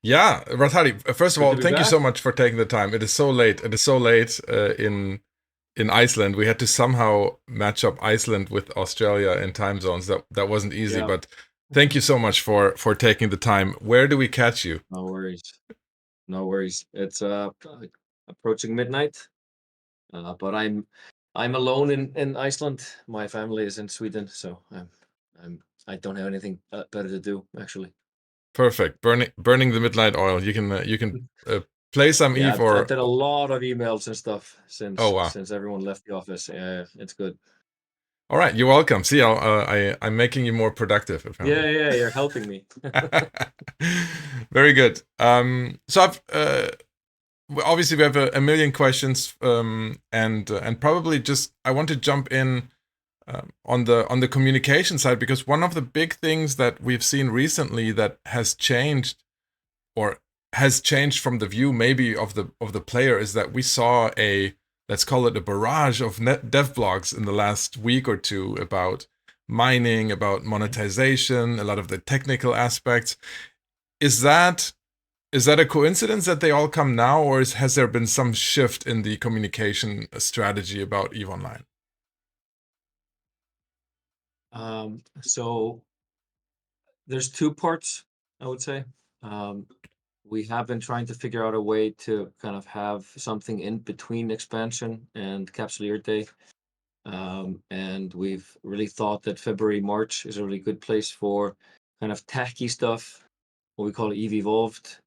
Yeah, Rattati, first of Good all, to be thank you so back. much for taking the time. It is so late. It is so late in Iceland. We had to somehow match up Iceland with Australia in time zones. That wasn't easy, Yeah, but thank you so much for taking the time. Where do we catch you? no worries. No worries. It's approaching midnight, but I'm alone in Iceland. My family is in Sweden, so I don't have anything better to do actually. Perfect. Burning the midnight oil. You can play some Yeah, Eve I or did a lot of emails and stuff oh since wow. since everyone left the office. Yeah, it's good. All right, you're welcome. See, I'm making you more productive apparently. Yeah, yeah, you're helping me. Very good. So obviously we have a million questions, and probably just I want to jump in on the communication side because one of the big things that we've seen recently that has changed or has changed from the view maybe of the player is that we saw a, let's call it a barrage of dev blogs in the last week or two about mining, about monetization, a lot of the technical aspects. Is that a coincidence that they all come now, or has there been some shift in the communication strategy about EVE Online? So there's two parts, I would say. Um, we have been trying to figure out a way to kind of have something in between expansion and Capsule Year Day. And we've really thought that February, March is a really good place for kind of tacky stuff, what we call EVE Evolved.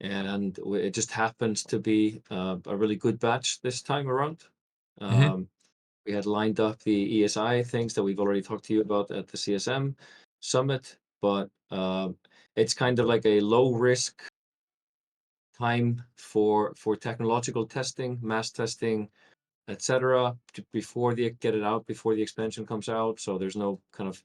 And it just happens to be a really good batch this time around. Mm-hmm. Um, we had lined up the ESI things that we've already talked to you about at the CSM summit, but it's kind of like a low risk time for technological testing, mass testing, etc. Before they get it out, before the expansion comes out. So there's no kind of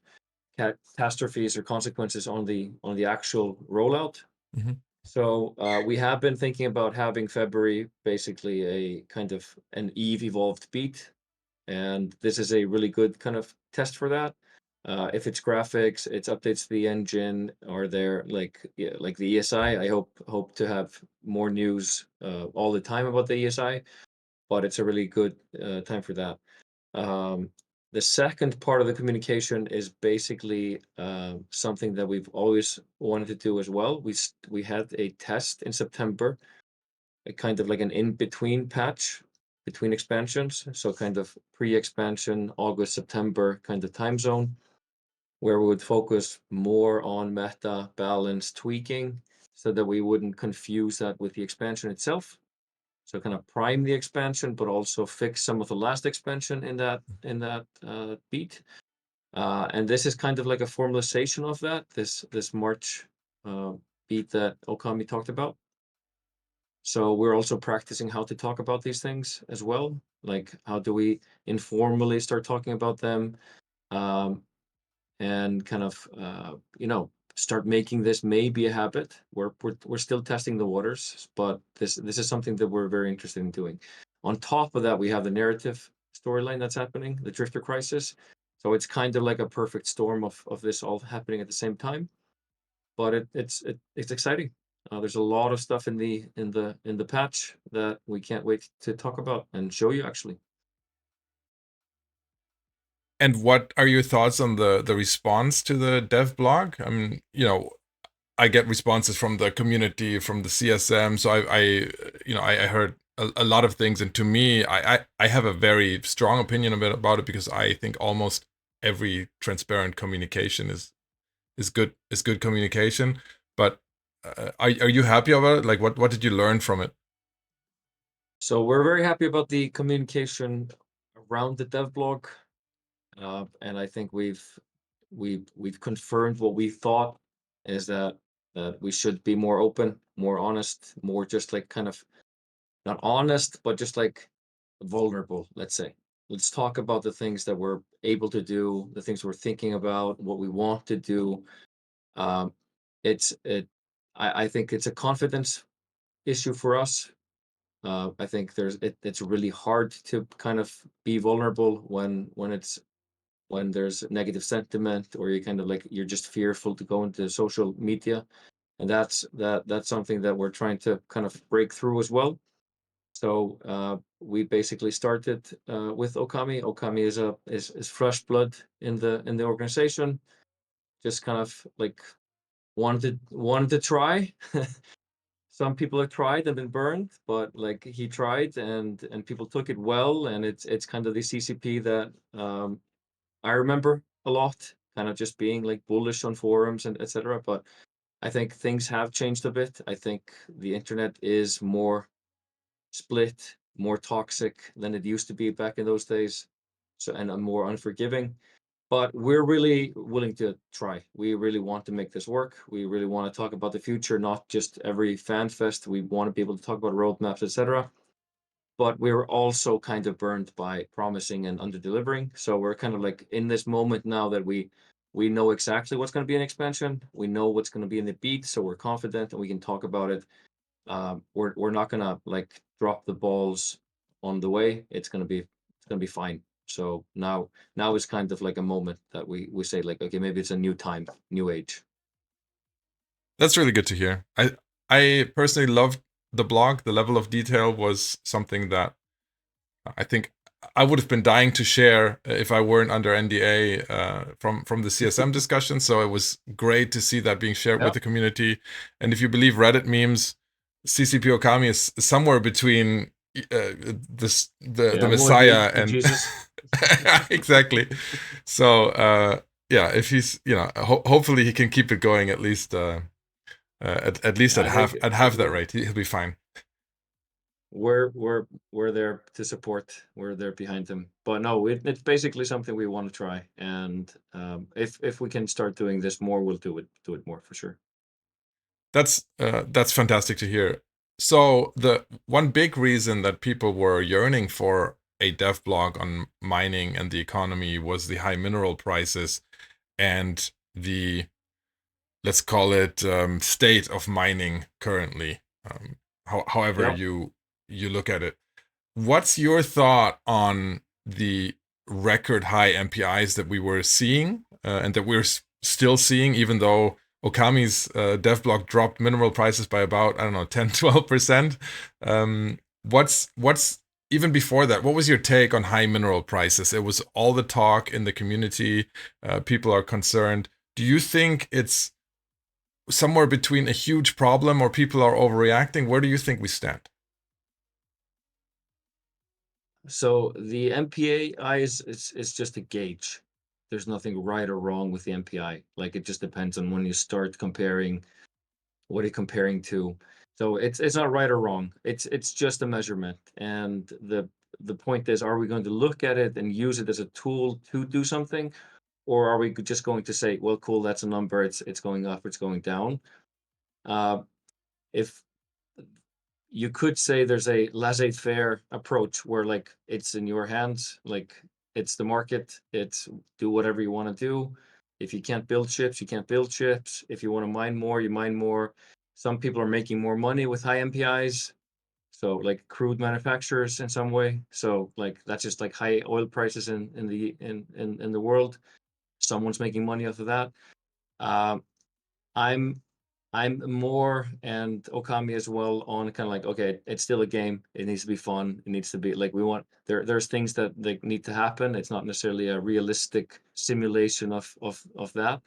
catastrophes or consequences on the actual rollout. Mm-hmm. So we have been thinking about having February basically a kind of an Eve evolved beat, and this is a really good kind of test for that. If it's graphics, it's updates to the engine, or they're like, yeah, like the ESI. I hope to have more news all the time about the ESI, but it's a really good time for that. Um, the second part of the communication is basically something that we've always wanted to do as well. We had a test in September, a kind of like an in-between patch between expansions, so kind of pre-expansion, August, September kind of time zone, where we would focus more on meta balance tweaking so that we wouldn't confuse that with the expansion itself. So kind of prime the expansion, but also fix some of the last expansion in that beat. And this is kind of like a formalization of that, this March uh, beat that Okami talked about. So we're also practicing how to talk about these things as well. Like how do we informally start talking about them, um, and kind of start making this maybe a habit. We're still testing the waters, but this is something that we're very interested in doing. On top of that, we have the narrative storyline that's happening, the Drifter Crisis. So it's kind of like a perfect storm of this all happening at the same time. But it's exciting. There's a lot of stuff in the patch that we can't wait to talk about and show you actually. And what are your thoughts on the response to the dev blog? I mean, I get responses from the community, from the CSM. So I heard a lot of things, and to me, I have a very strong opinion about it because I think almost every transparent communication is good communication. But are you happy about it? Like, what did you learn from it? So we're very happy about the communication around the dev blog. And I think we've confirmed what we thought is that we should be more open, more honest, more just like kind of not honest, but just like vulnerable, let's say. Let's talk about the things that we're able to do, the things we're thinking about, what we want to do. Um, it's it I think it's a confidence issue for us. I think it's really hard to kind of be vulnerable when there's negative sentiment, or you kind of like you're just fearful to go into social media. and that's something that we're trying to kind of break through as well. So we basically started with Okami. Okami is fresh blood in the organization. Just kind of like wanted to try. Some people have tried and been burned, but like he tried and people took it well, and it's kind of the CCP that I remember a lot, kind of just being like bullish on forums and etc. But I think things have changed a bit. I think the internet is more split, more toxic than it used to be back in those days, so and more unforgiving. But we're really willing to try. We really want to make this work. We really want to talk about the future, not just every fan fest. We want to be able to talk about roadmaps, etc. But we're also kind of burned by promising and under delivering. So we're kind of like in this moment now that we know exactly what's going to be an expansion. We know what's going to be in the beat, so we're confident and we can talk about it. We're not gonna like drop the balls on the way. It's gonna be fine. So now is kind of like a moment that we say like, okay, maybe it's a new time, new age. That's really good to hear. I personally loved the blog. The level of detail was something that I think I would have been dying to share if I weren't under NDA from the CSM discussion. So it was great to see that being shared with Yeah. the community. And if you believe Reddit memes, CCP Okami is somewhere between the Yeah, more Messiah the and Jesus. exactly. So yeah, if he's hopefully he can keep it going at least at least Yeah, I think at half that rate. He'll be fine. we're there to support. We're there behind him. But no, it's basically something we want to try. And if we can start doing this more, we'll do it more for sure. That's fantastic to hear. So the one big reason that people were yearning for a dev blog on mining and the economy was the high mineral prices and the, let's call it, state of mining currently. However Yeah. you look at it. What's your thought on the record high MPIs that we were seeing and that we're still seeing, even though Okami's dev block dropped mineral prices by about, I don't know, 10, 12%? What's even before that, what was your take on high mineral prices? It was all the talk in the community. People are concerned. Do you think it's somewhere between a huge problem or people are overreacting? Where do you think we stand? So the MPI is just a gauge. There's nothing right or wrong with the MPI. Like it just depends on when you start comparing what you're comparing to. So it's not right or wrong. It's just a measurement. And the point is, are we going to look at it and use it as a tool to do something, or are we just going to say, well, cool, that's a number. It's going up, it's going down. If you could say there's a laissez-faire approach where like it's in your hands, like it's the market, it's do whatever you want to do. If you can't build chips, you can't build chips. If you want to mine more, you mine more. Some people are making more money with high MPIs, so like crude manufacturers in some way. So like that's just like high oil prices in the world. Someone's making money off of that. Um, I'm I'm more, and Okami as well, on kind of like, okay, it's still a game. It needs to be fun. It needs to be like we want there's things that like need to happen. It's not necessarily a realistic simulation of that.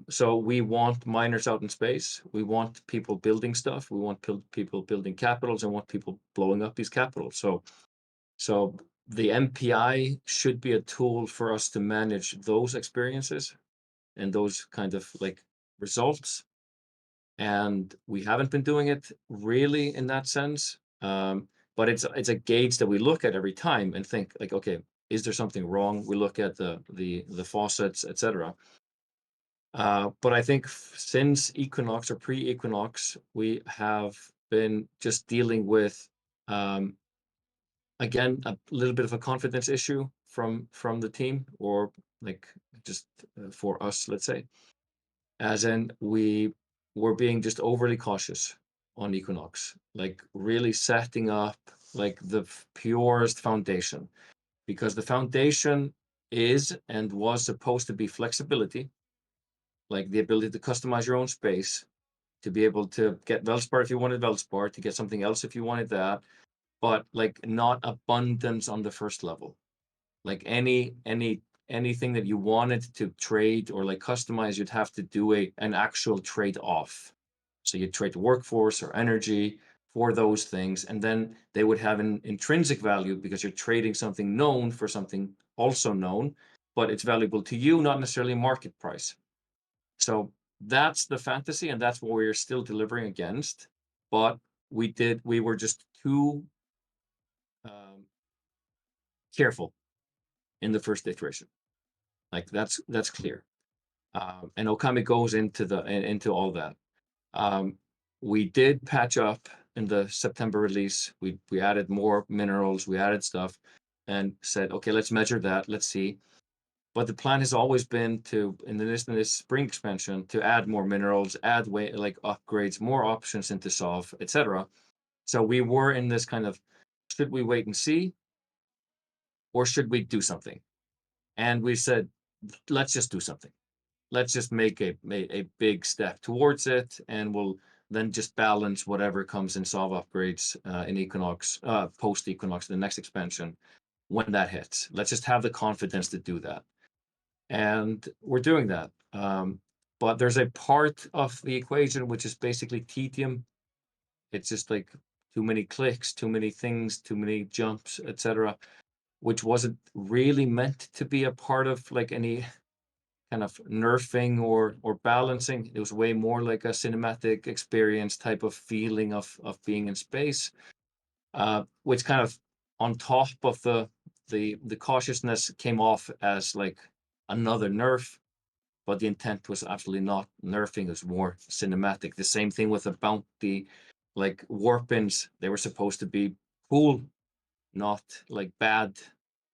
So we want miners out in space. We want people building stuff. We want people building capitals and want people blowing up these capitals. So the MPI should be a tool for us to manage those experiences and those kind of like results, and we haven't been doing it really in that sense. But it's a gauge that we look at every time and think like, okay, is there something wrong? We look at the faucets, etc. But I think since Equinox or pre-Equinox, we have been just dealing with again a little bit of a confidence issue from the team, or like just for us, let's say, as in we were being just overly cautious on Equinox, like really setting up like the purest foundation, because the foundation is and was supposed to be flexibility, like the ability to customize your own space, to be able to get Veldspar if you wanted Veldspar, to get something else if you wanted that, but like not abundance on the first level. Like anything that you wanted to trade or like customize, you'd have to do an actual trade off. So you trade workforce or energy for those things, and then they would have an intrinsic value because you're trading something known for something also known, but it's valuable to you, not necessarily market price. So that's the fantasy, and that's what we're still delivering against. But we were just too careful in the first iteration. Like that's clear. And Okami goes into all that. We did patch up in the September release. We added more minerals, we added stuff, and said, okay, let's measure that. Let's see. But the plan has always been to, in this spring expansion, to add more minerals, add like upgrades, more options into Solve, etc. So we were in this kind of, should we wait and see, or should we do something? And we said, let's just do something. Let's just make a big step towards it, and we'll then just balance whatever comes in Solve upgrades in Equinox, post Equinox, the next expansion, when that hits. Let's just have the confidence to do that. And we're doing that. But there's a part of the equation which is basically tedium. It's just like too many clicks, too many things, too many jumps, etc., which wasn't really meant to be a part of like any kind of nerfing or balancing. It was way more like a cinematic experience type of feeling of being in space, which kind of on top of the cautiousness came off as like another nerf, but the intent was absolutely not nerfing. It was more cinematic. The same thing with the bounty, like warpins. They were supposed to be cool, not like bad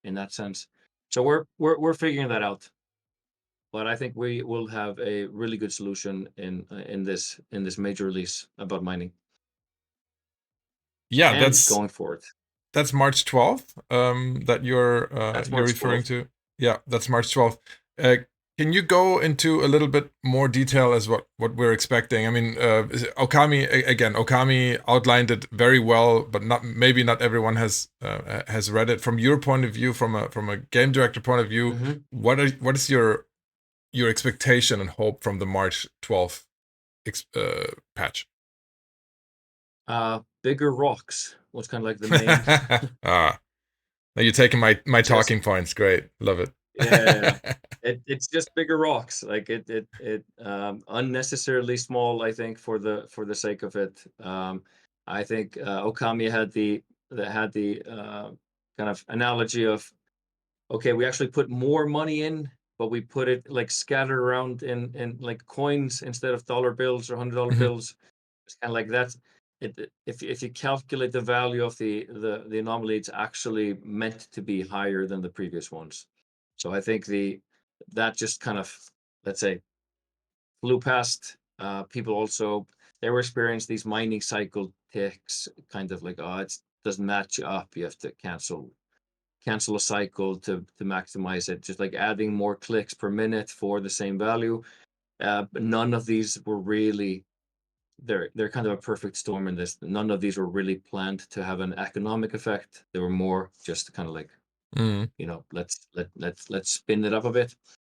in that sense. So we're figuring that out. But I think we will have a really good solution in this major release about mining Yeah, and going forward. that's March 12th that That's you're March referring 12th. to. Yeah, that's March 12th. Can you go into a little bit more detail as what we're expecting? I mean, Okami again. Okami outlined it very well, but maybe not everyone has read it. From your point of view, from a game director point of view, what is your expectation and hope from the March 12th patch? Bigger rocks was kind of like the main. Ah, now you're taking my Just talking points. Great, love it. yeah. It's just bigger rocks. Like it unnecessarily small, I think, for the sake of it. I think Okami had the kind of analogy of, okay, we actually put more money in, but we put it like scattered around in like coins instead of dollar bills or $100 Mhm. bills. It's kind of like that. If you calculate the value of the anomaly, it's actually meant to be higher than the previous ones. So I think that just kind of, let's say, flew past. People also, they were experiencing these mining cycle ticks, kind of like, oh, it doesn't match up. You have to cancel a cycle to maximize it. Just like adding more clicks per minute for the same value. But none of these were really, they're kind of a perfect storm in this. None of these were really planned to have an economic effect. They were more just kind of like, Mm. let's spin it up a bit.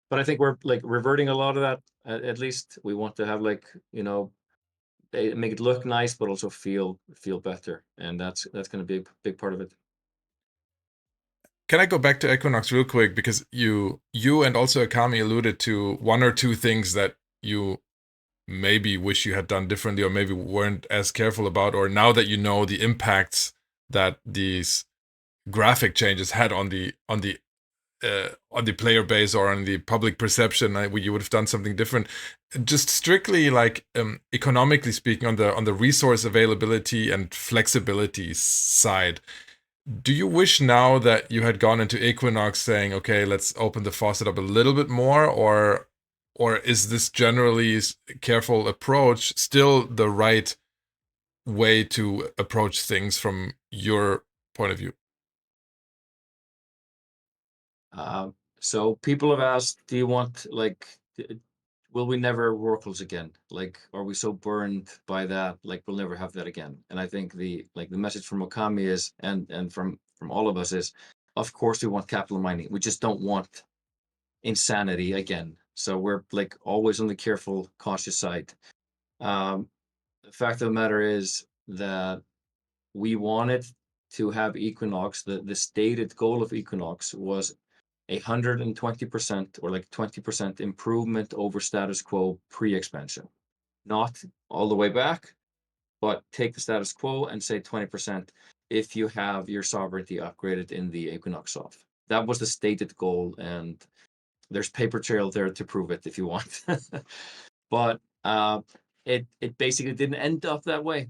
But I think we're like reverting a lot of that. At least we want to have like, they make it look nice, but also feel better, and that's going to be a big part of it. Can I go back to Equinox real quick, because you and also Akami alluded to one or two things that you maybe wish you had done differently, or maybe weren't as careful about, or now that you know the impacts that these graphic changes had on the player base or on the public perception, you would have done something different. Just strictly like economically speaking, on the resource availability and flexibility side, do you wish now that you had gone into Equinox saying, okay, let's open the faucet up a little bit more, or is this generally careful approach still the right way to approach things from your point of view? So people have asked, do you want like will we never oracles again? Like, are we so burned by that? Like, we'll never have that again. And I think the message from Okami is, and from all of us is, of course we want capital mining. We just don't want insanity again. So we're like always on the careful, cautious side. The fact of the matter is that we wanted to have Equinox. The stated goal of Equinox was 120% or like 20% improvement over status quo pre-expansion. Not all the way back, but take the status quo and say 20% if you have your sovereignty upgraded in the Equinox soft. That was the stated goal, and there's paper trail there to prove it if you want. But it basically didn't end up that way,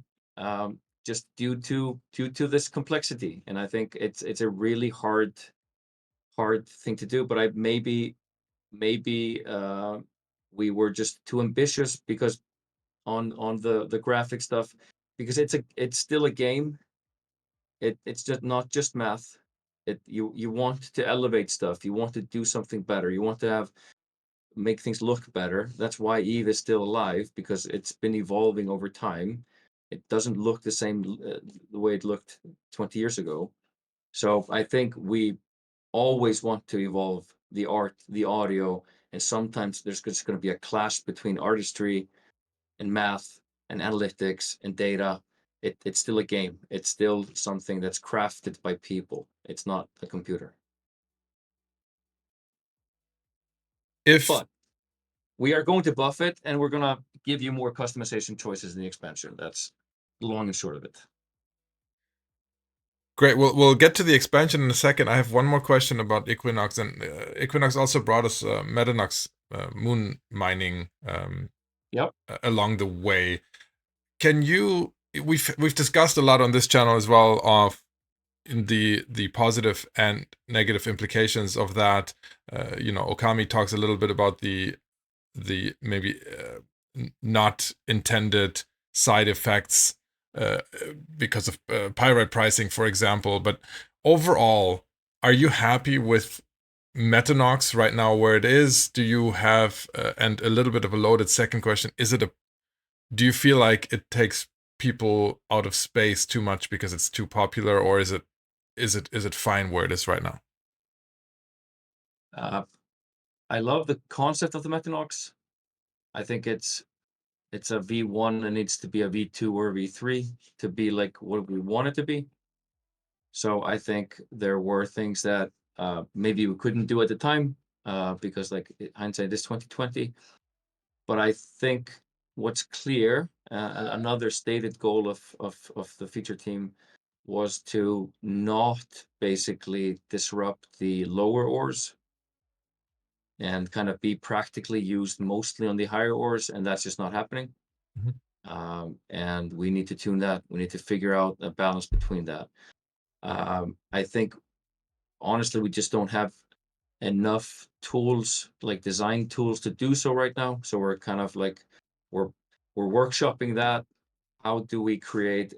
just due to this complexity. And I think it's a really hard thing to do. But maybe we were just too ambitious because on the graphic stuff, because it's still a game. It's just not just math. You want to elevate stuff. You want to do something better. You want to make things look better. That's why Eve is still alive, because it's been evolving over time. It doesn't look the same the way it looked 20 years ago. So I think we always want to evolve the art, the audio, and sometimes there's just going to be a clash between artistry and math and analytics and data. It's still a game. It's still something that's crafted by people. It's not a computer. But we are going to buff it, and we're going to give you more customization choices in the expansion. That's the long and short of it. Great. We'll get to the expansion in a second. I have one more question about Equinox, and Equinox also brought us Metanox moon mining along the way. Can you? We've discussed a lot on this channel as well of the positive and negative implications of that. Okami talks a little bit about the maybe not intended side effects because of pyrite pricing, for example. But overall, are you happy with Metanox right now where it is? Do you have and a little bit of a loaded second question, do you feel like it takes people out of space too much because it's too popular, or is it fine where it is right now? I love the concept of the Metanox. I think it's a V1 and needs to be a V2 or a V3 to be like what we want it to be. So I think there were things that maybe we couldn't do at the time because like hindsight is 2020. But I think what's clear, another stated goal of the feature team was to not basically disrupt the lower ores and kind of be practically used mostly on the higher ores, and that's just not happening. And we need to tune that. We need to figure out a balance between that. I think honestly we just don't have enough tools, like design tools, to do so right now. So we're kind of like we're workshopping that. How do we create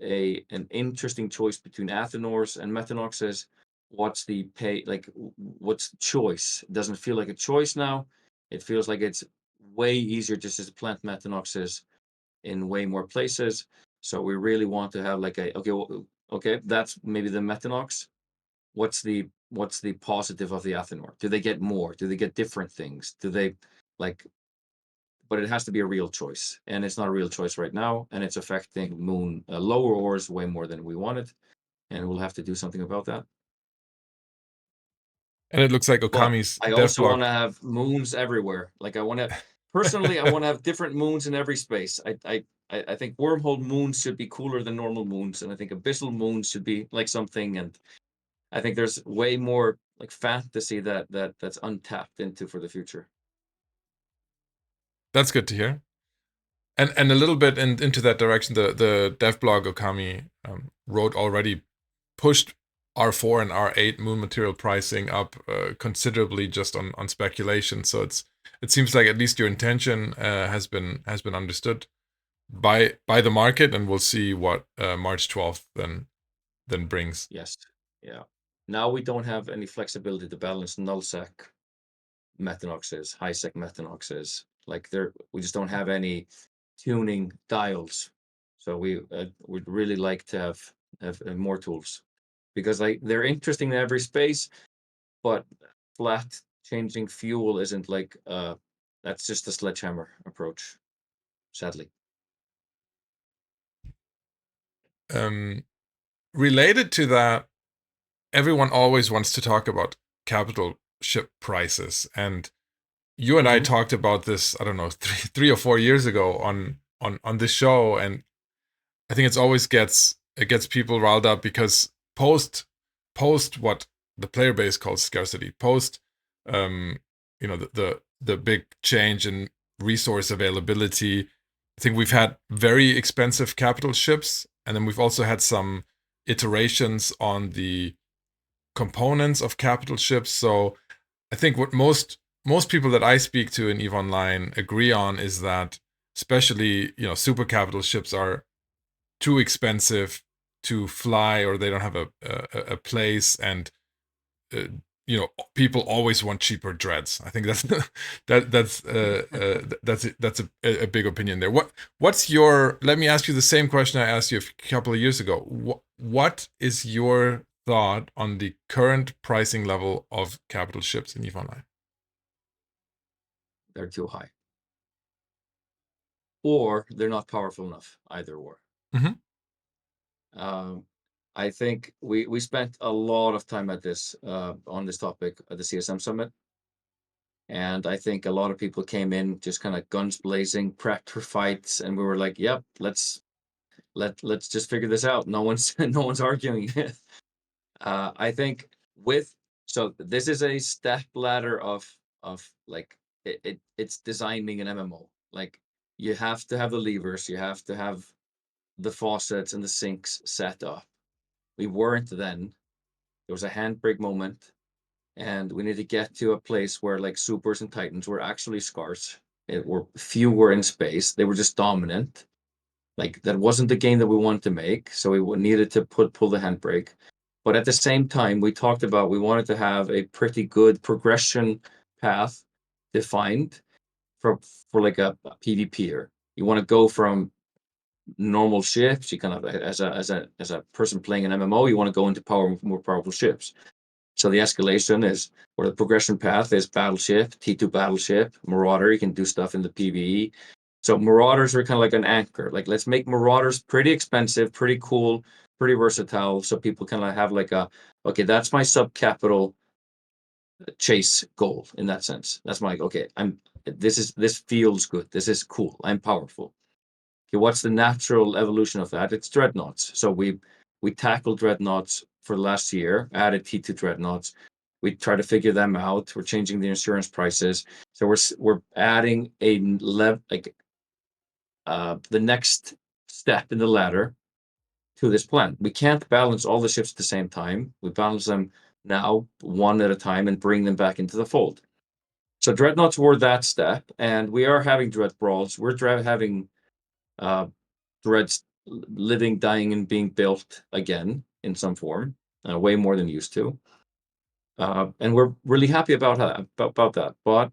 an interesting choice between Athenors and Metanoxes? What's the what's choice? It doesn't feel like a choice now. It feels like it's way easier just to plant Metanoxes in way more places. So we really want to have like okay, that's maybe the Metanox. What's the positive of the Athenor? Do they get more? Do they get different things? Do they like? But it has to be a real choice, and it's not a real choice right now, and it's affecting moon lower ores way more than we wanted, and we'll have to do something about that. And it looks like But Okami's I dev also blog. want to have moons everywhere. Like I want to personally, I want to have different moons in every space. I think wormhole moons should be cooler than normal moons, and I think abyssal moons should be like something. And I think there's way more like fantasy that's untapped into for the future. That's good to hear. And a little bit into that direction, the dev blog Okami wrote already pushed R4 and R8 moon material pricing up considerably just on speculation. So it seems like at least your intention has been understood by the market, and we'll see what March 12th then brings. Yes. Yeah. Now we don't have any flexibility to balance null sec Metanoxes, high sec Metanoxes, Like we just don't have any tuning dials. So we would really like to have more tools, because like they're interesting in every space, but flat changing fuel isn't like that's just a sledgehammer approach, sadly. Related to that, everyone always wants to talk about capital ship prices, and you and I talked about this, I don't know, 3 or 4 years ago on this show, and I think it gets people riled up because post what the player base calls scarcity, post the big change in resource availability, I think we've had very expensive capital ships, and then we've also had some iterations on the components of capital ships. So I think what most people that I speak to in EVE Online agree on is that, especially super capital ships are too expensive to fly, or they don't have a place, and people always want cheaper dreads. I think that's that's a big opinion there. What's your? Let me ask you the same question I asked you a couple of years ago. What is your thought on the current pricing level of capital ships in EVE Online? They're too high, or they're not powerful enough. Either or. I think we spent a lot of time at this on this topic at the CSM summit, and I think a lot of people came in just kind of guns blazing, prepped for fights, and we were like, "Yep, let's just figure this out." No one's no one's arguing. I think so this is a step ladder of like it's designing an MMO. Like, you have to have the levers, you have to have the faucets and the sinks set up. We weren't then. There was a handbrake moment, and we need to get to a place where like supers and titans were actually scarce. Few were in space. They were just dominant. Like, that wasn't the game that we wanted to make, so we needed to pull the handbrake. But at the same time, we talked about we wanted to have a pretty good progression path defined for like a PvPer. You want to go from normal ships. You kind of, as a person playing an MMO, you want to go into more powerful ships. So the escalation is, or the progression path is battleship, T2 battleship, marauder. You can do stuff in the PvE. So marauders are kind of like an anchor. Like, let's make marauders pretty expensive, pretty cool, pretty versatile, so people kind of have like okay, that's my sub-capital chase goal in that sense. That's my, okay, this feels good. This is cool. I'm powerful. Okay, what's the natural evolution of that? It's dreadnoughts. So we tackled dreadnoughts for last year, added T2 dreadnoughts. We try to figure them out. We're changing the insurance prices. So we're adding the next step in the ladder to this plan. We can't balance all the ships at the same time. We balance them now one at a time and bring them back into the fold. So dreadnoughts were that step, and we are having dread brawls. We're having dreads living, dying, and being built again in some form, way more than used to. And we're really happy about that. But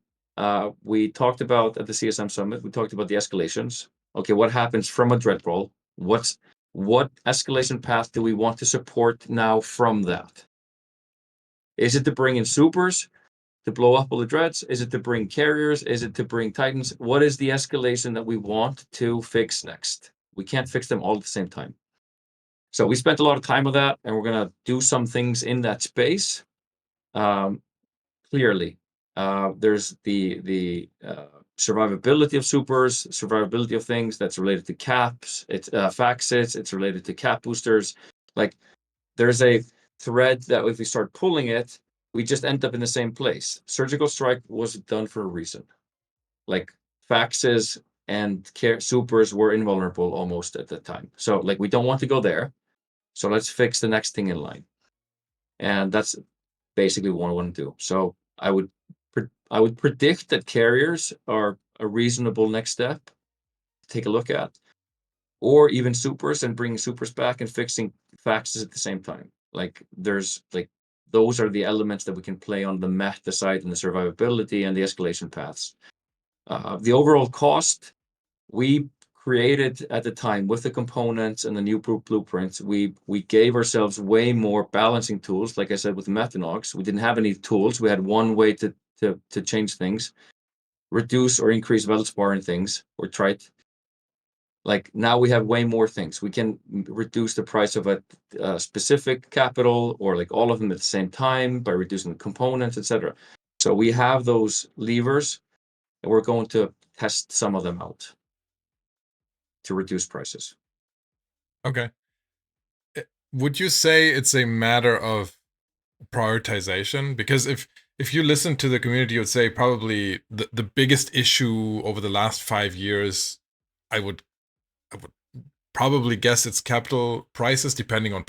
we talked about at the CSM summit, we talked about the escalations. Okay, what happens from a dread brawl? What escalation path do we want to support now from that? Is it to bring in supers to blow up all the dreads? Is it to bring carriers? Is it to bring titans? What is the escalation that we want to fix next? We can't fix them all at the same time. So we spent a lot of time on that, and we're going to do some things in that space. Clearly, there's the survivability of supers, survivability of things that's related to caps, it's faucets, it's related to cap boosters. Like, there's a thread that if we start pulling it, we just end up in the same place. Surgical strike was done for a reason. Like, faxes and supers were invulnerable almost at the time. So like, we don't want to go there. So let's fix the next thing in line. And that's basically what I want to do. So I would predict that carriers are a reasonable next step to take a look at, or even supers, and bringing supers back and fixing faxes at the same time. Like, there's like, those are the elements that we can play on the meta side and the survivability and the escalation paths. The overall cost we created at the time with the components and the new blueprints, we gave ourselves way more balancing tools. Like I said, with Metanox, we didn't have any tools. We had one way to change things, reduce or increase Veldspar and things, or try it. Like now we have way more things. We can reduce the price of a specific capital or like all of them at the same time by reducing the components, etc. So we have those levers, and we're going to test some of them out to reduce prices. Okay. Would you say it's a matter of prioritization? Because if you listen to the community, you would say probably the biggest issue over the last 5 years, I would probably guess it's capital prices, depending on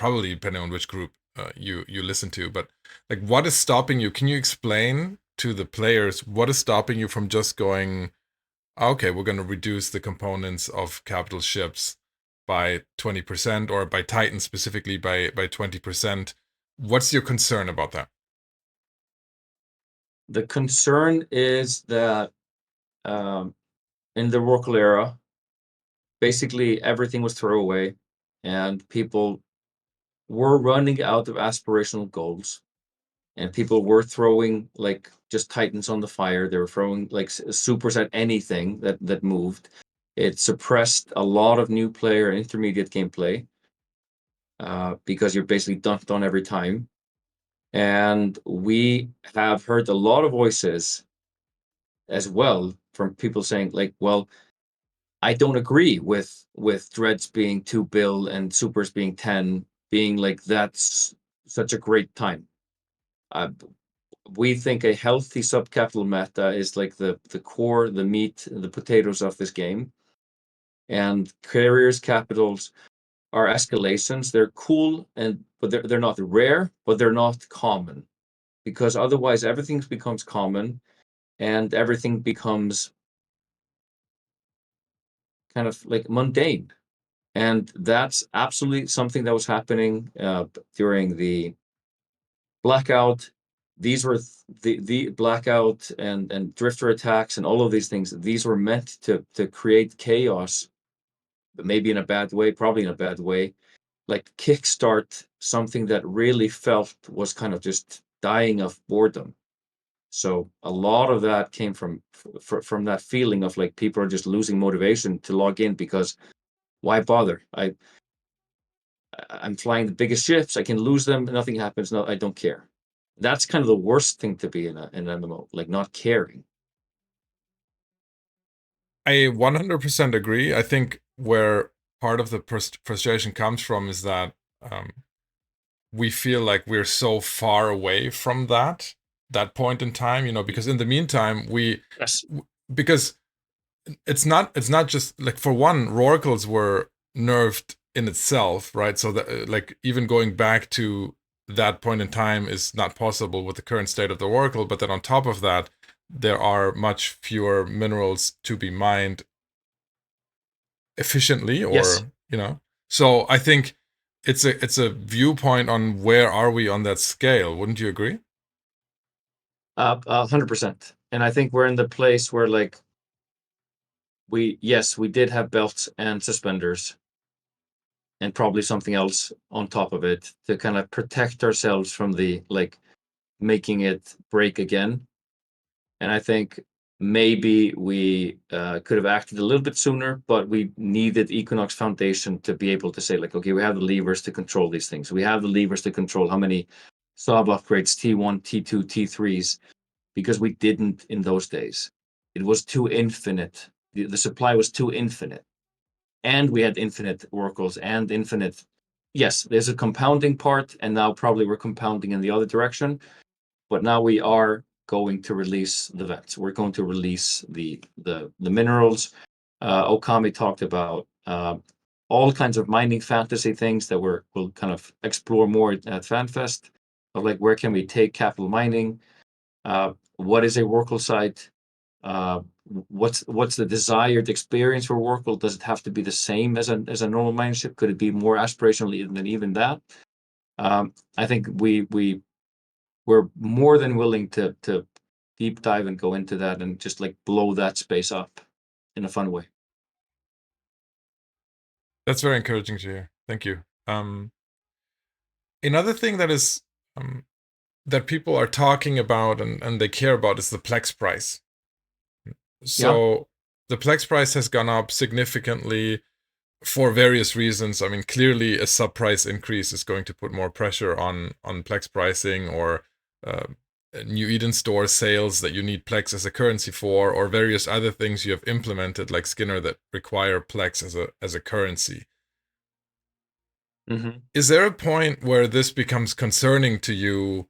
which group you listen to. But like, what is stopping you? Can you explain to the players what is stopping you from just going, okay, we're going to reduce the components of capital ships by 20%, or by Titan specifically by 20%? What's your concern about that? The concern is that in the Oracle era, basically everything was throwaway, and people were running out of aspirational goals, and people were throwing like just Titans on the fire. They were throwing like supers at anything that moved. It suppressed a lot of new player and intermediate gameplay because you're basically dunked on every time. And we have heard a lot of voices as well from people saying like, well, I don't agree with dreads being 2 bill and supers being 10, being like that's such a great time. Uh, we think a healthy subcapital meta is like the core, the meat, the potatoes of this game. And carriers capitals are escalations. They're cool, but they're not rare, but they're not common, because otherwise everything becomes common and everything becomes kind of like mundane. And that's absolutely something that was happening during the blackout. These were the blackout and drifter attacks and all of these things. These were meant to create chaos, but maybe in a bad way, probably in a bad way, like kickstart something that really felt was kind of just dying of boredom. So a lot of that came from that feeling of like people are just losing motivation to log in, because why bother? I'm flying the biggest ships. I can lose them. Nothing happens. No, I don't care. That's kind of the worst thing to be in an MMO, like not caring. I 100% agree. I think where part of the frustration comes from is that we feel like we're so far away from that point in time, because in the meantime Yes. because it's not just like, for one, Roracles were nerfed in itself, right? So that, like, even going back to that point in time is not possible with the current state of the Oracle. But then on top of that, there are much fewer minerals to be mined efficiently, Yes. or. So I think it's a viewpoint on where are we on that scale. Wouldn't you agree? 100%. And I think we're in the place where like we did have belts and suspenders and probably something else on top of it to kind of protect ourselves from the like making it break again. And I think maybe we could have acted a little bit sooner, but we needed Equinox Foundation to be able to say like, okay, we have the levers to control these things. We have the levers to control how many sub upgrades, T1, T2, T3s, because we didn't in those days. It was too infinite. The supply was too infinite. And we had infinite oracles and infinite. Yes, there's a compounding part, and now probably we're compounding in the other direction. But now we are going to release the vents. We're going to release the minerals. Okami talked about all kinds of mining fantasy things that we'll kind of explore more at FanFest, of like where can we take capital mining, what is a Oracle site, what's the desired experience for Oracle? Does it have to be the same as a normal mining ship? Could it be more aspirational than even that? I think we're more than willing to deep dive and go into that and just like blow that space up in a fun way. That's very encouraging to hear. Thank you. Another thing that is that people are talking about and they care about is the Plex price. So the Plex price has gone up significantly for various reasons. I mean, clearly a sub price increase is going to put more pressure on Plex pricing, or new Eden store sales that you need Plex as a currency for, or various other things you have implemented like Skinner that require Plex as a currency. Mm-hmm. Is there a point where this becomes concerning to you,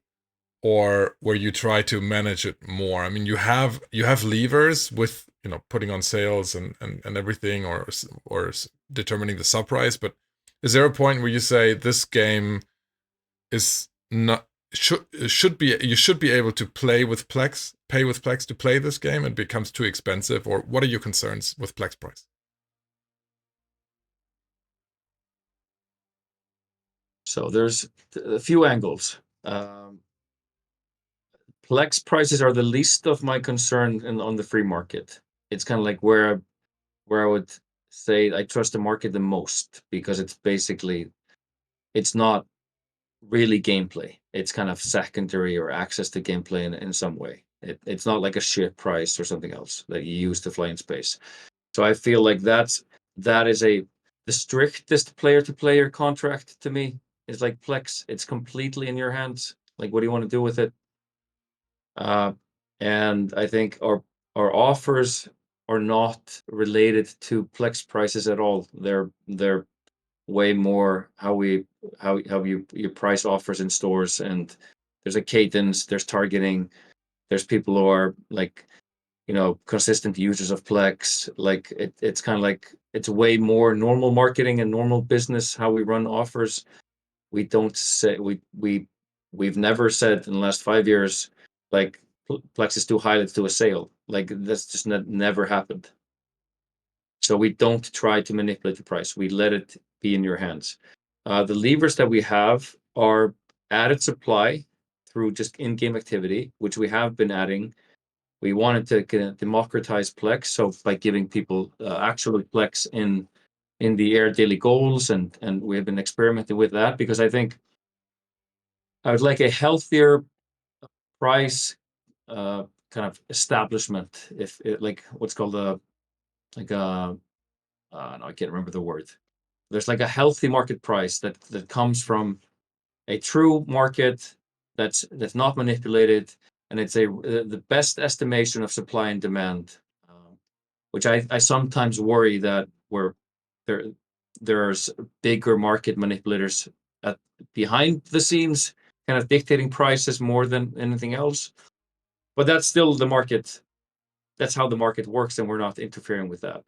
or where you try to manage it more? I mean, you have levers with, you know, putting on sales and everything, or determining the sub price, but is there a point where you say this game is not should be you should be able to pay with Plex to play this game? It becomes too expensive, or what are your concerns with Plex price? So there's a few angles. Plex prices are the least of my concern on the free market. It's kind of like where I would say I trust the market the most, because it's basically, it's not really gameplay. It's kind of secondary or access to gameplay in some way. It's not like a ship price or something else that you use to fly in space. So I feel like that is the strictest player-to-player contract to me is like Plex. It's completely in your hands. Like, what do you want to do with it? And I think our offers are not related to Plex prices at all. They're way more how you price offers in stores, and there's a cadence, there's targeting, there's people who are like, you know, consistent users of Plex. Like it's kind of like, it's way more normal marketing and normal business how we run offers. We don't say we've never said in the last 5 years like Plex is too high, let's do a sale. Like that's just never happened. So we don't try to manipulate the price. We let it be in your hands. The levers that we have are added supply through just in-game activity, which we have been adding. We wanted to democratize Plex, so by giving people actual Plex in the air daily goals, and we have been experimenting with that, because I think I would like a healthier price kind of establishment, if it, like what's called a like a no, I can't remember the word. There's like a healthy market price that comes from a true market that's not manipulated, and it's the best estimation of supply and demand, which I sometimes worry that there's bigger market manipulators behind the scenes, kind of dictating prices more than anything else. But that's still the market. That's how the market works, and we're not interfering with that.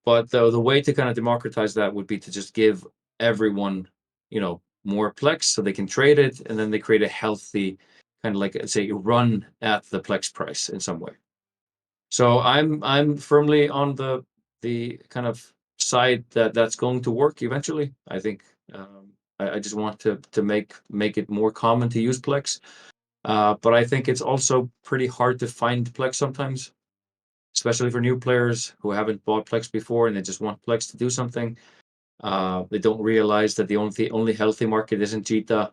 But the way to kind of democratize that would be to just give everyone, you know, more Plex so they can trade it, and then they create a healthy kind of like, say, run at the Plex price in some way. So I'm firmly on the kind of side that that's going to work eventually. I think I just want to make it more common to use Plex. But I think it's also pretty hard to find Plex sometimes, especially for new players who haven't bought Plex before and they just want Plex to do something. They don't realize that the only healthy market is in Cheetah,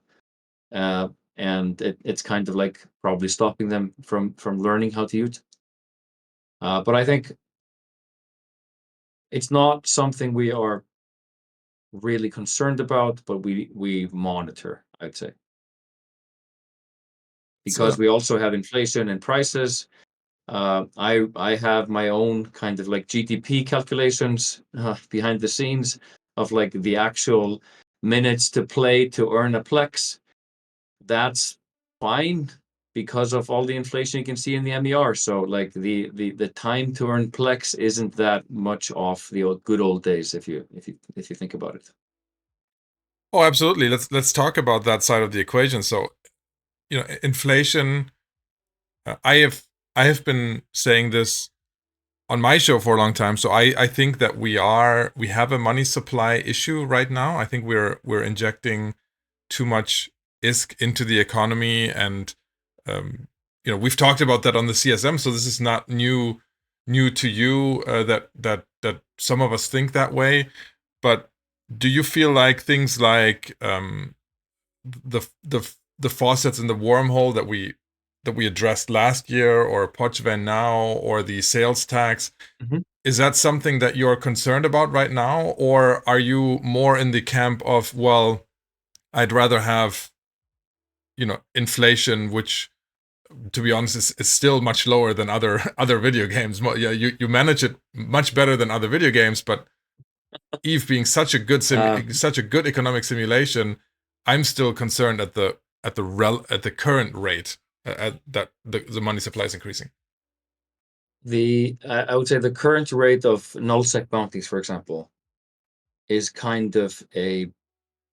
and it's kind of like probably stopping them from learning how to use. But I think it's not something we are really concerned about, but we monitor, I'd say, because So we also have inflation and prices. I have my own kind of like GDP calculations behind the scenes of like the actual minutes to play to earn a Plex. That's fine because of all the inflation you can see in the MER. So like the time to earn Plex isn't that much off the good old days if you think about it. oh, absolutely. Let's talk about that side of the equation. So, you know, inflation. I have been saying this on my show for a long time. So I think that we have a money supply issue right now. I think we're injecting too much ISK into the economy, and we've talked about that on the CSM, so this is not new to you, that some of us think that way. But do you feel like things like the faucets in the wormhole that we addressed last year, or Pochven now, or the sales tax, is that something that you're concerned about right now, or are you more in the camp of, well, I'd rather have inflation, which, to be honest, is still much lower than other video games. Yeah, you manage it much better than other video games, but Eve being such a good such a good economic simulation, I'm still concerned at the current rate, that the money supply is increasing. I would say the current rate of nullsec bounties, for example, is kind of a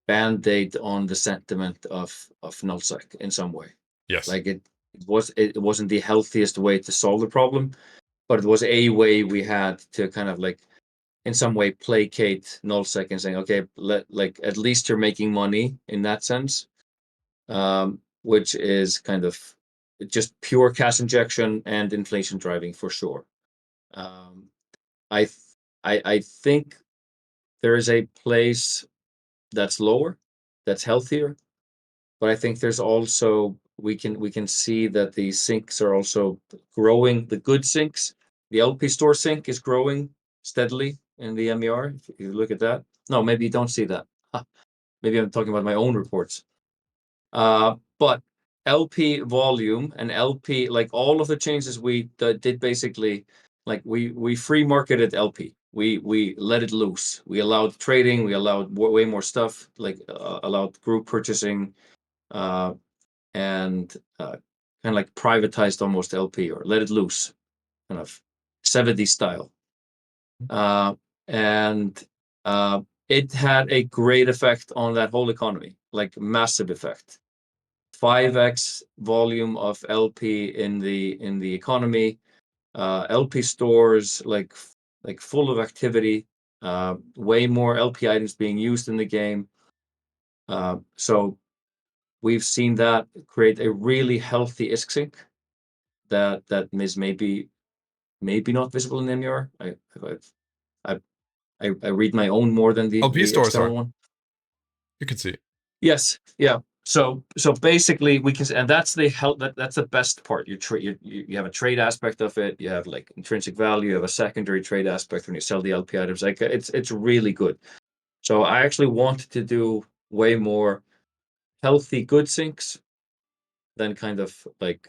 band-aid on the sentiment of nullsec in some way. Yes. Like it wasn't the healthiest way to solve the problem, but it was a way we had to kind of like in some way placate nullsec and saying, okay, at least you're making money in that sense, which is kind of just pure cash injection and inflation driving for sure. I think there is a place that's lower, that's healthier, but I think there's also we can see that the sinks are also growing. The good sinks, the LP store sink is growing steadily in the MER. If you look at that, no, maybe you don't see that. Maybe I'm talking about my own reports. But LP volume and LP, like all of the changes we did basically, like we free marketed LP. We let it loose. We allowed trading. We allowed way more stuff, like allowed group purchasing, and kind of like privatized almost LP, or let it loose, kind of 70s style. And it had a great effect on that whole economy, like massive effect. 5x volume of LP in the economy, LP stores like full of activity, way more LP items being used in the game. So we've seen that create a really healthy ISK sync that is maybe not visible in MER. I read my own more than the LP stores external are. one. You can see. Yes, yeah. So basically we can, and that's that's the best part. You have a trade aspect of it. You have like intrinsic value. You have a secondary trade aspect when you sell the LP items. Like it's really good. So I actually want to do way more healthy good sinks than kind of like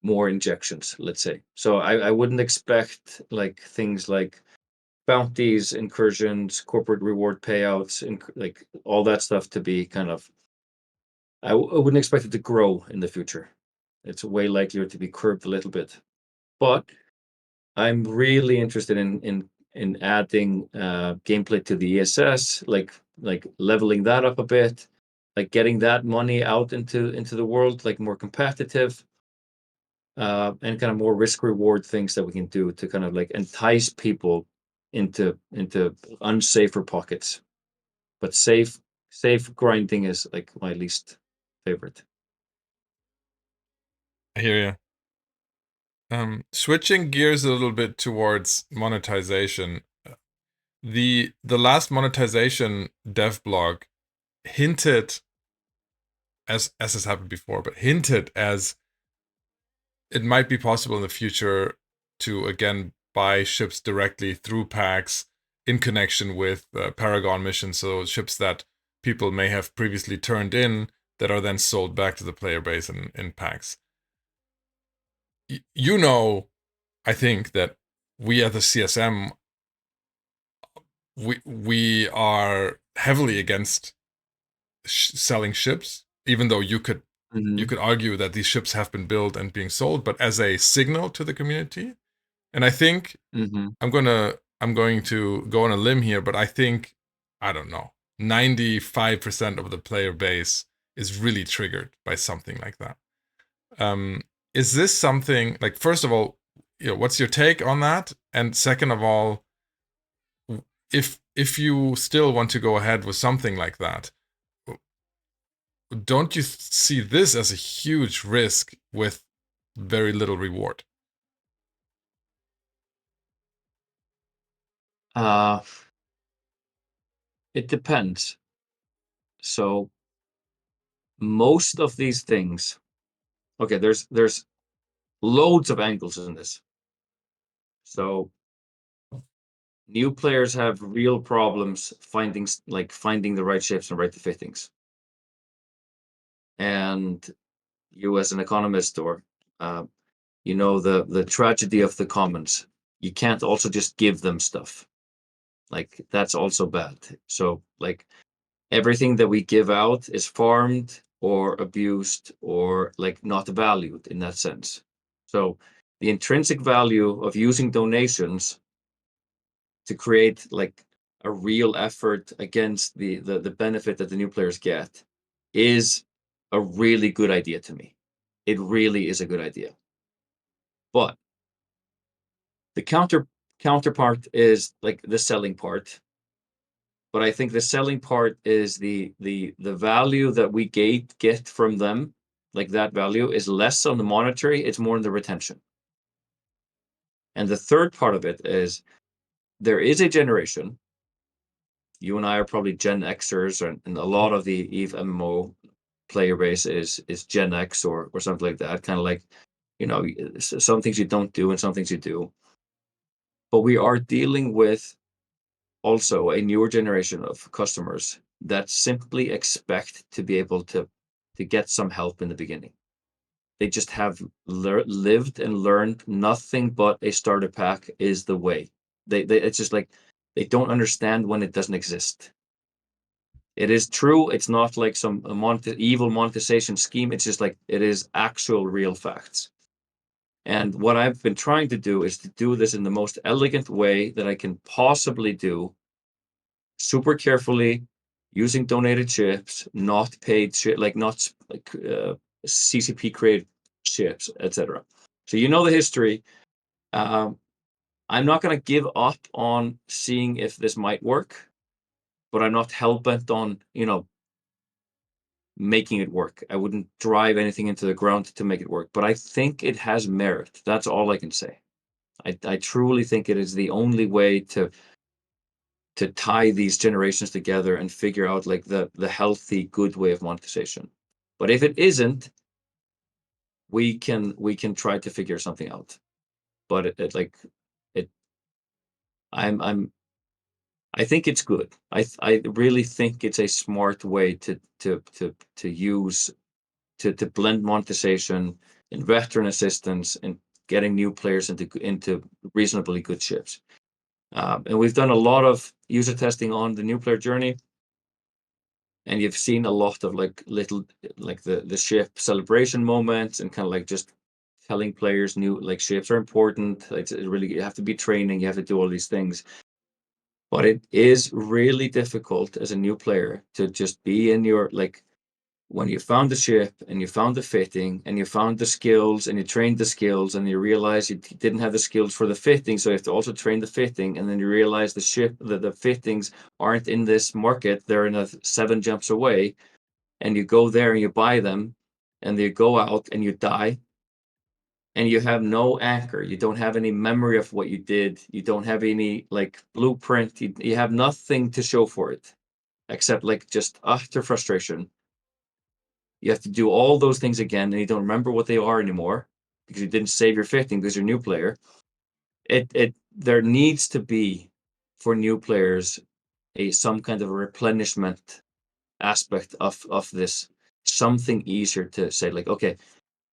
more injections, let's say. So I wouldn't expect like things like bounties, incursions, corporate reward payouts, and like all that stuff to be kind of. I wouldn't expect it to grow in the future. It's way likelier to be curbed a little bit. But I'm really interested in adding gameplay to the ESS, like leveling that up a bit, like getting that money out into the world, like more competitive, and kind of more risk reward things that we can do to kind of like entice people into unsafer pockets. But safe grinding is like my least favorite. I hear you. Switching gears a little bit towards monetization. The last monetization dev blog hinted, as has happened before, but hinted as it might be possible in the future to again buy ships directly through packs in connection with Paragon missions, so ships that people may have previously turned in that are then sold back to the player base in packs. I think that we at the CSM, we are heavily against selling ships, even though you could argue that these ships have been built and being sold, but as a signal to the community. And I think I'm going to go on a limb here, but I think, I don't know, 95% of the player base is really triggered by something like that. Is this something, like, first of all, what's your take on that? And second of all, if you still want to go ahead with something like that, don't you see this as a huge risk with very little reward? It depends. So most of these things, okay, there's loads of angles in this. So new players have real problems finding the right shapes and right fittings. And you, as an economist, or you know, the tragedy of the commons. You can't also just give them stuff. Like, that's also bad. So like everything that we give out is farmed or abused or like not valued in that sense. So the intrinsic value of using donations to create like a real effort against the benefit that the new players get is a really good idea to me. It really is a good idea. But the counterpart is like the selling part. But I think the selling part is the value that we get from them, like that value is less on the monetary, it's more on the retention. And the third part of it is there is a generation, you and I are probably Gen Xers, and a lot of the EVE MMO player base is Gen X or something like that, kind of like, you know, some things you don't do and some things you do. But we are dealing with also a newer generation of customers that simply expect to be able to get some help in the beginning. They just have lived and learned nothing but a starter pack is the way. It's just like they don't understand when it doesn't exist. It is true. It's not like some evil monetization scheme. It's just like it is actual real facts. And what I've been trying to do is to do this in the most elegant way that I can possibly do, super carefully, using donated chips, not paid chip, like not like CCP created chips, etc. So you know the history. I'm not going to give up on seeing if this might work, but I'm not hell bent on making it work. I wouldn't drive anything into the ground to make it work, but I think it has merit. That's all I can say. I truly think it is the only way to tie these generations together and figure out like the healthy, good way of monetization. But if it isn't, we can try to figure something out. But it I think it's good. I really think it's a smart way to use to blend monetization and veteran assistance and getting new players into reasonably good ships. And we've done a lot of user testing on the new player journey, and you've seen a lot of like little like the ship celebration moments and kind of like just telling players new like ships are important. It's really, you have to be training, you have to do all these things. But it is really difficult as a new player to just be in your like when you found the ship and you found the fitting and you found the skills and you trained the skills and you realize you didn't have the skills for the fitting, so you have to also train the fitting, and then you realize the fittings aren't in this market, they're in 7 jumps away, and you go there and you buy them and you go out and you die and you have no anchor, you don't have any memory of what you did, you don't have any like blueprint, you have nothing to show for it except like just utter frustration. You have to do all those things again, and you don't remember what they are anymore because you didn't save your fitting because you're a new player. There needs to be, for new players, some kind of a replenishment aspect of this. Something easier to say, like, okay,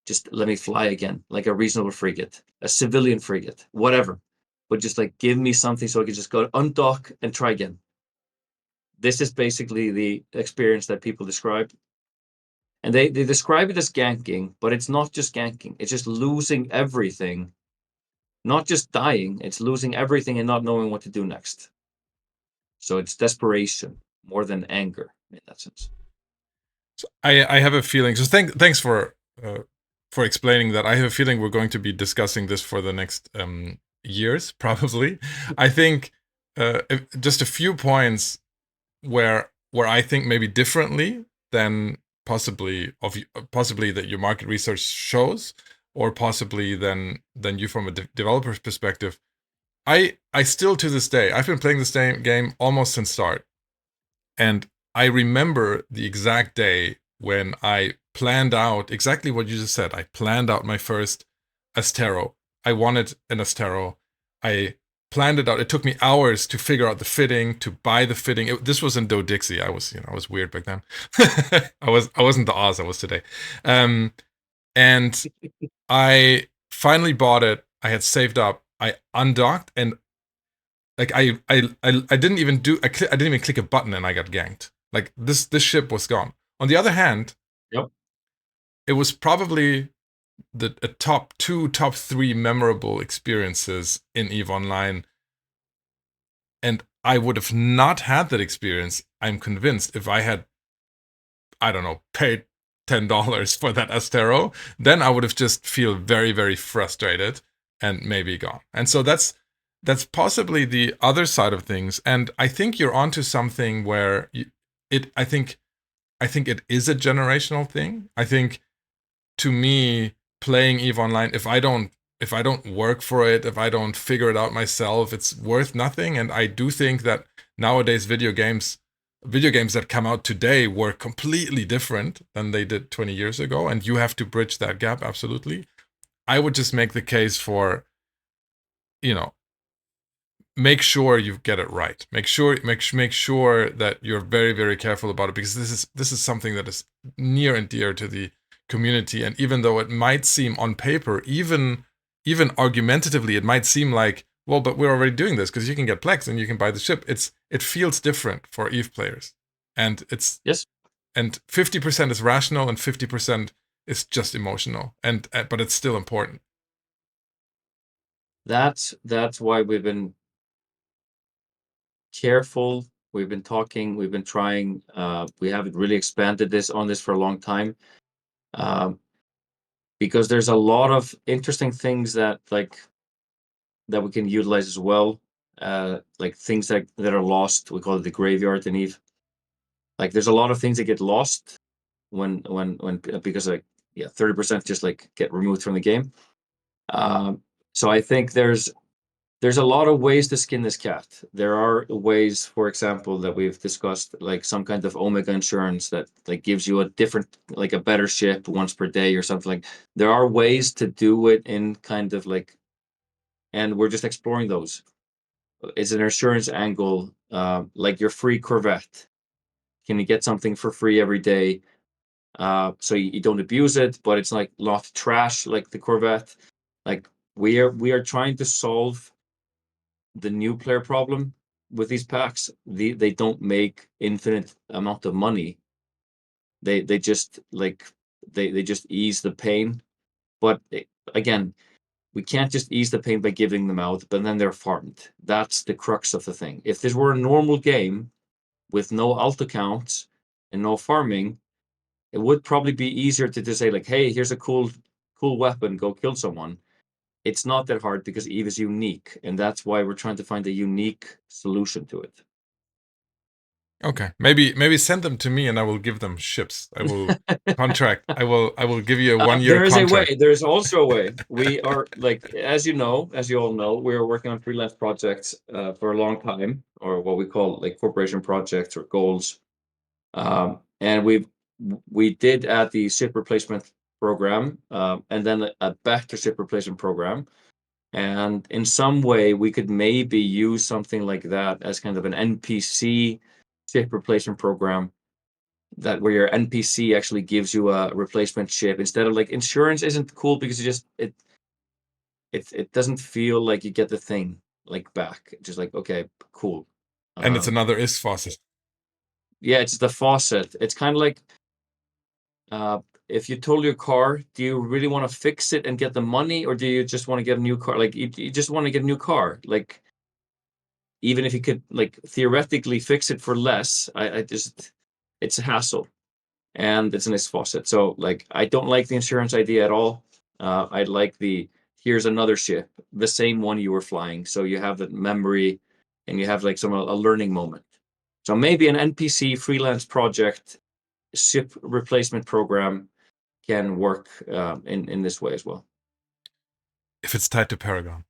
just let me fly again, like a reasonable frigate, a civilian frigate, whatever. But just like give me something so I can just go undock and try again. This is basically the experience that people describe. And they describe it as ganking, but it's not just ganking. It's just losing everything, not just dying. It's losing everything and not knowing what to do next. So it's desperation more than anger in that sense. So I have a feeling. So thanks for explaining that. I have a feeling we're going to be discussing this for the next years, probably. I think just a few points where I think maybe differently than possibly that your market research shows, or possibly than you from a developer's perspective. I still, to this day, I've been playing this game almost since start, and I remember the exact day when I planned out exactly what you just said. I planned out my first Astero. I wanted an Astero. I planned it out. It took me hours to figure out the fitting, to buy the fitting. This was in Doe Dixie. I was weird back then. I wasn't the Oz I was today. And I finally bought it. I had saved up. I undocked, and like I didn't even I didn't even click a button, and I got ganked. Like this ship was gone. On the other hand, Yep. it was probably the top 2, top 3 memorable experiences in EVE Online, and I would have not had that experience, I'm convinced, if I had, I don't know, paid $10 for that Astero. Then I would have just feel very, very frustrated and maybe gone. And so that's possibly the other side of things. And I think you're onto something where I think it is a generational thing. I think, to me, playing EVE Online, if I don't work for it, if I don't figure it out myself, it's worth nothing. And I do think that nowadays video games that come out today work completely different than they did 20 years ago, and you have to bridge that gap, absolutely. I would just make the case for, make sure you get it right. Make sure that you're very, very careful about it, because this is something that is near and dear to the community. And even though it might seem on paper, even argumentatively, it might seem like, well, but we're already doing this because you can get Plex and you can buy the ship. It feels different for EVE players, and it's Yes. And 50% is rational and 50% is just emotional, and but it's still important. That's why we've been careful. We've been talking. We've been trying. We haven't really expanded this for a long time, because there's a lot of interesting things that we can utilize as well. Like things that are lost. We call it the graveyard in EVE. Like there's a lot of things that get lost when because 30% just get removed from the game. So I think there's a lot of ways to skin this cat. There are ways, for example, that we've discussed, like some kind of Omega insurance that gives you a different, a better ship once per day or something. There are ways to do it in kind of and we're just exploring those. It's an insurance angle, like your free Corvette. Can you get something for free every day? So you don't abuse it, but it's not trash like the Corvette. We are trying to solve the new player problem with these packs. They don't make infinite amount of money. They just they just ease the pain. But again, we can't just ease the pain by giving them out, but then they're farmed. That's the crux of the thing. If this were a normal game with no alt accounts and no farming, it would probably be easier to just say hey, here's a cool weapon, go kill someone. It's not that hard because EVE is unique, and that's why we're trying to find a unique solution to it. Okay, maybe send them to me and I will give them ships. I will contract. I will give you a 1-year there is contract. a way. There's also a way. We are as you all know, we're working on freelance projects for a long time, or what we call corporation projects or goals. And we did add the ship replacement program, and then a better ship replacement program. And in some way, we could maybe use something like that as kind of an NPC ship replacement program, that where your NPC actually gives you a replacement ship instead of insurance. Isn't cool because it doesn't feel like you get the thing back. Just okay, cool. And it's another is faucet. Yeah, it's the faucet. It's kind of if you total your car, do you really want to fix it and get the money, or do you just want to get a new car? You just want to get a new car. Even if you could theoretically fix it for less, I just, it's a hassle, and it's a nice faucet. So I don't like the insurance idea at all. I like here's another ship, the same one you were flying, so you have that memory, and you have a learning moment. So maybe an NPC freelance project ship replacement program can work in this way as well. If it's tied to Paragon.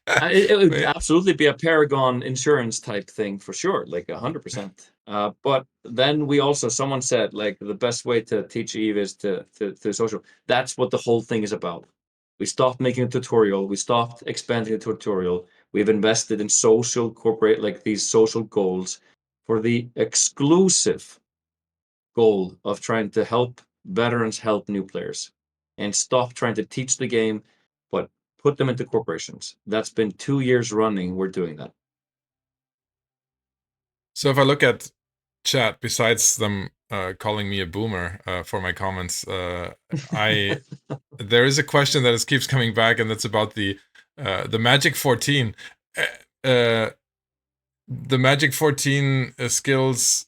It would absolutely be a Paragon insurance type thing for sure, like 100%. But then someone said, like, the best way to teach Eve is to social. That's what the whole thing is about. We stopped making a tutorial. We stopped expanding the tutorial. We've invested in social corporate, like these social goals, for the exclusive goal of trying to help veterans help new players, and stop trying to teach the game, but put them into corporations. That's been 2 years running. We're doing that. So if I look at chat, besides them calling me a boomer for my comments, there is a question that keeps coming back, and that's about the Magic 14. The Magic 14 skills,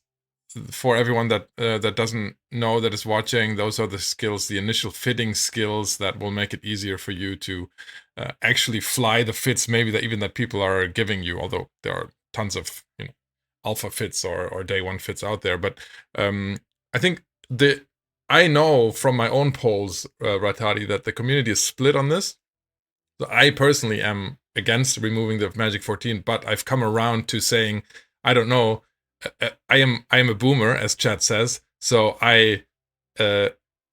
for everyone that doesn't know, that is watching, those are the skills, the initial fitting skills that will make it easier for you to actually fly the fits, maybe that people are giving you, although there are tons of alpha fits or day one fits out there. But I think I know from my own polls, Rattati, that the community is split on this. So I personally am against removing the Magic 14, but I've come around to saying, I don't know, I am a boomer, as chat says, so I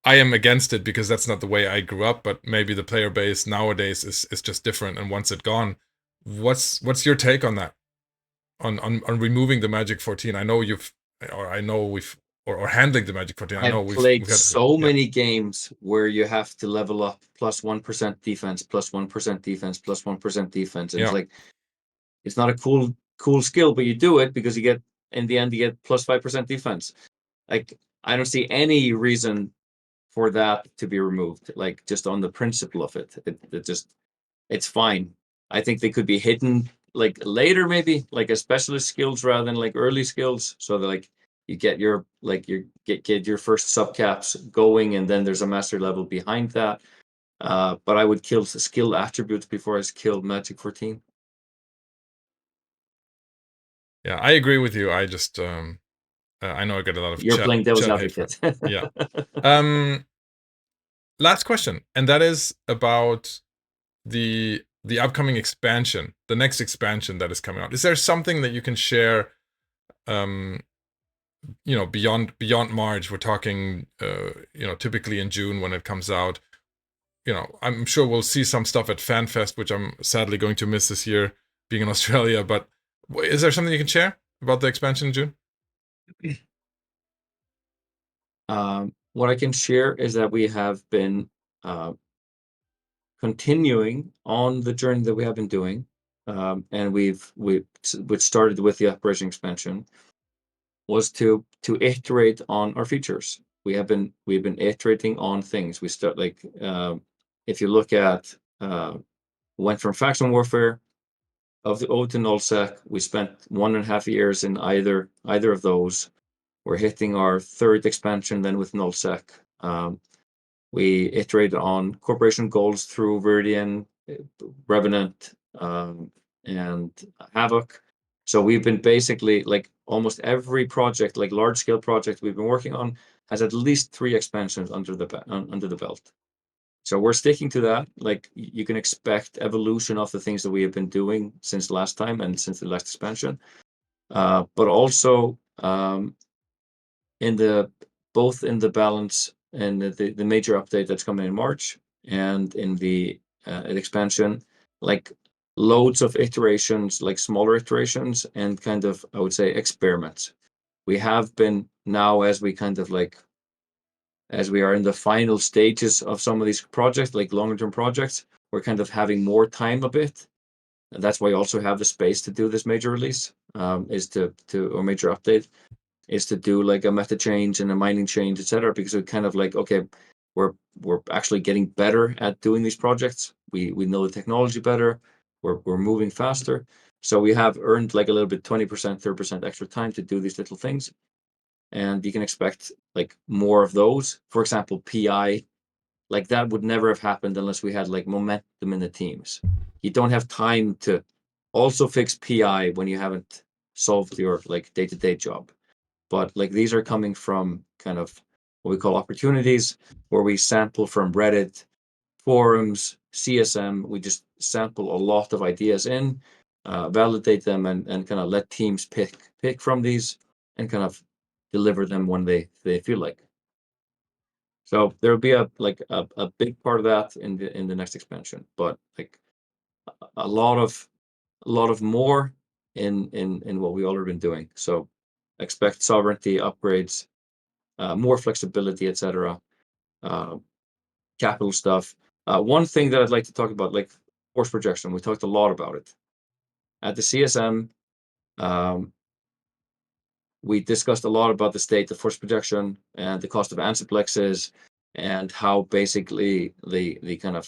am against it because that's not the way I grew up. But maybe the player base nowadays is just different, and wants it gone. What's your take on that? On removing the Magic 14? I know we've handling the Magic 14. I know I've played had so many games where you have to level up plus 1% defense, plus 1% defense, plus 1% defense, and it's like, it's not a cool skill, but you do it because in the end you get plus 5% defense. Like, I don't see any reason for that to be removed. Like, just on the principle of it, it's fine. I think they could be hidden like later, maybe like as specialist skills rather than like early skills, so that like you get your get your first subcaps going, and then there's a master level behind that. But I would kill skill attributes before I kill Magic 14. Yeah, I agree with you. I just I know I get a lot of You're playing devil's chat hate for advocate. it. Yeah. Last question, and that is about the upcoming expansion, the next expansion that is coming out. Is there something that you can share? Beyond March, we're talking, typically in June when it comes out. I'm sure we'll see some stuff at FanFest, which I'm sadly going to miss this year, being in Australia. But is there something you can share about the expansion in June? What I can share is that we have been continuing on the journey that we have been doing, and which started with the operation expansion, was to iterate on our features. We've been iterating on things. We start if you look at went from faction warfare of the ode to nullsec. We spent 1.5 years in either of those. We're hitting our third expansion then with nullsec. We iterated on corporation goals through Viridian, Revenant, and Havoc. So we've been basically, like, almost every project, like large scale project we've been working on, has at least 3 expansions under the belt. So we're sticking to that. Like, you can expect evolution of the things that we have been doing since last time and since the last expansion. But also both in the balance and the major update that's coming in March, and in the expansion, like loads of iterations, like smaller iterations, and kind of, I would say, experiments. We have been now, as we are in the final stages of some of these projects, like longer term projects, we're kind of having more time a bit. And that's why you also have the space to do this major release, or major update, is to do like a meta change and a mining change, etc. Because we're kind of like, okay, we're actually getting better at doing these projects. We know the technology better. We're moving faster. So we have earned like a little bit 20%, 30% extra time to do these little things. And you can expect like more of those. For example, PI, like that would never have happened unless we had like momentum in the teams. You don't have time to also fix PI when you haven't solved your like day-to-day job. but like these are coming from kind of what we call opportunities, where we sample from Reddit, forums, CSM. We just sample a lot of ideas in, validate them, and kind of let teams pick from these and kind of deliver them when they feel like. So there will be a big part of that in the next expansion, but like a lot of more in what we already been doing. So expect sovereignty upgrades, more flexibility, etc. Capital stuff. One thing that I'd like to talk about, like force projection, we talked a lot about it at the CSM. We discussed a lot about the state of force projection and the cost of ansiplexes, and how basically the kind of,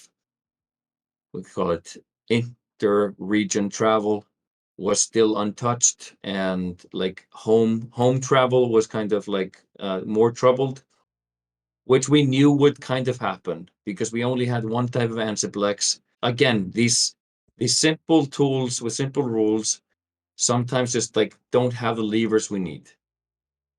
we call it, inter-region travel was still untouched, and like home travel was kind of like more troubled, which we knew would kind of happen because we only had one type of ansiplex. Again, these simple tools with simple rules sometimes just like don't have the levers we need.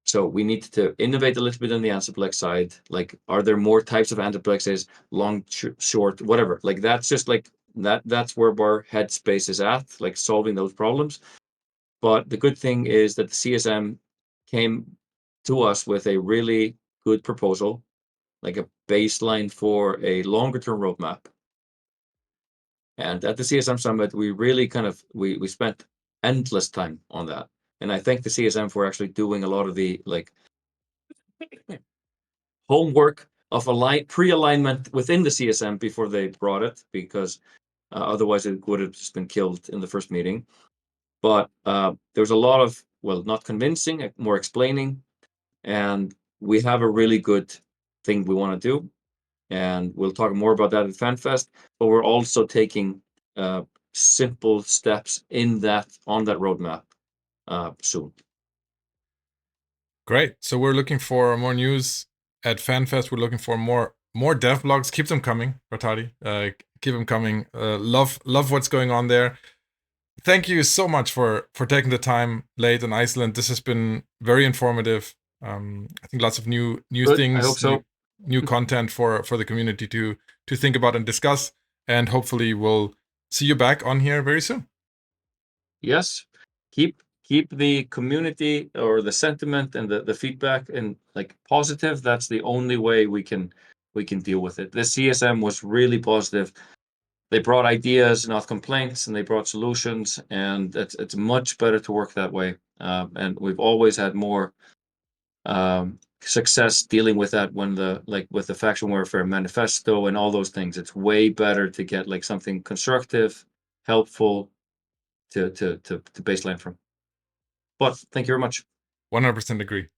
So we need to innovate a little bit on the ansiplex side. Like, are there more types of antiplexes, long, short, whatever? Like that's just like that's where our headspace is at, like solving those problems. But the good thing is that the CSM came to us with a really good proposal, like a baseline for a longer term roadmap. And at the CSM summit, we really kind of we spent endless time on that. And I thank the CSM for actually doing a lot of the like homework of pre-alignment within the CSM before they brought it, because otherwise it would have just been killed in the first meeting. But there's a lot of, well, not convincing, more explaining, and we have a really good thing we want to do, and we'll talk more about that at FanFest. But we're also taking simple steps on that roadmap soon. Great. So we're looking for more news at FanFest. We're looking for more dev blogs. Keep them coming, Rattati. Keep them coming. Love what's going on there. Thank you so much for taking the time late in Iceland. This has been very informative. I think lots of new Good. things. I hope so. New content for the community to think about and discuss. And hopefully we'll see you back on here very soon. Yes. Keep the community or the sentiment and the feedback and like positive. That's the only way we can deal with it. This CSM was really positive. They brought ideas, not complaints, and they brought solutions, and it's much better to work that way. And we've always had more success dealing with that when with the faction warfare manifesto and all those things. It's way better to get like something constructive, helpful to baseline from. But thank you very much. 100% agree.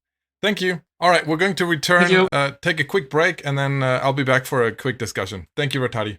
Thank you. All right, we're going to return, take a quick break, and then I'll be back for a quick discussion. Thank you, Rattati.